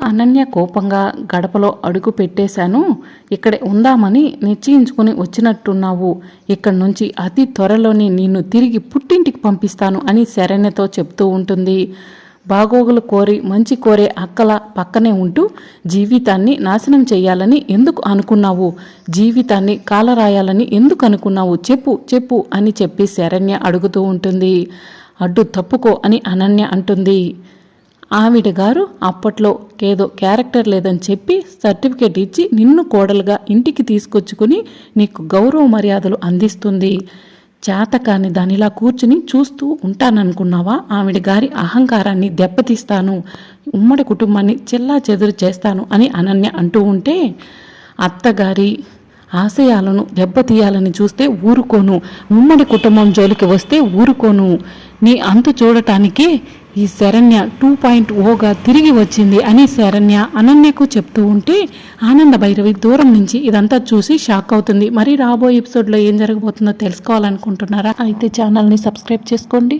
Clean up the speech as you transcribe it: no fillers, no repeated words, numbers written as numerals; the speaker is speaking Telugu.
అనన్య కోపంగా గడపలో అడుగు పెట్టేశాను. ఇక్కడే ఉందామని నిశ్చయించుకుని వచ్చినట్టున్నావు. ఇక్కడి నుంచి అతి త్వరలోనే నిన్ను తిరిగి పుట్టింటికి పంపిస్తాను అని శరణ్యతో చెప్తూ ఉంటుంది. బాగోగులు కోరి మంచి కోరే అక్కల పక్కనే ఉంటూ జీవితాన్ని నాశనం చేయాలని ఎందుకు అనుకున్నావు? జీవితాన్ని కాలరాయాలని ఎందుకు అనుకున్నావు? చెప్పు చెప్పు అని చెప్పి శరణ్య అడుగుతూ ఉంటుంది. అడ్డు తప్పుకో అని అనన్య అంటుంది. ఆవిడ గారు అప్పట్లో ఏదో క్యారెక్టర్ లేదని చెప్పి సర్టిఫికేట్ ఇచ్చి నిన్ను కోడలుగా ఇంటికి తీసుకొచ్చుకుని నీకు గౌరవ మర్యాదలు అందిస్తుంది. చేతకాని దానిలా కూర్చుని చూస్తూ ఉంటాననుకున్నావా? ఆవిడ గారి అహంకారాన్ని దెబ్బతీస్తాను, ఉమ్మడి కుటుంబాన్ని చెల్లా చెదురు చేస్తాను అని అనన్య అంటూ ఉంటే, అత్తగారి ఆశయాలను దెబ్బతీయాలని చూస్తే ఊరుకోను, ఉమ్మడి కుటుంబం జోలికి వస్తే ఊరుకోను, నీ అంతు చూడటానికే ఈ శరణ్య 2.0గా తిరిగి వచ్చింది అని శరణ్య అనన్యకు చెప్తూ ఉంటే ఆనంద భైరవి దూరం నుంచి ఇదంతా చూసి షాక్ అవుతుంది. మరి రాబోయే ఎపిసోడ్లో ఏం జరగబోతుందో తెలుసుకోవాలనుకుంటున్నారా? అయితే ఛానల్ని సబ్స్క్రైబ్ చేసుకోండి.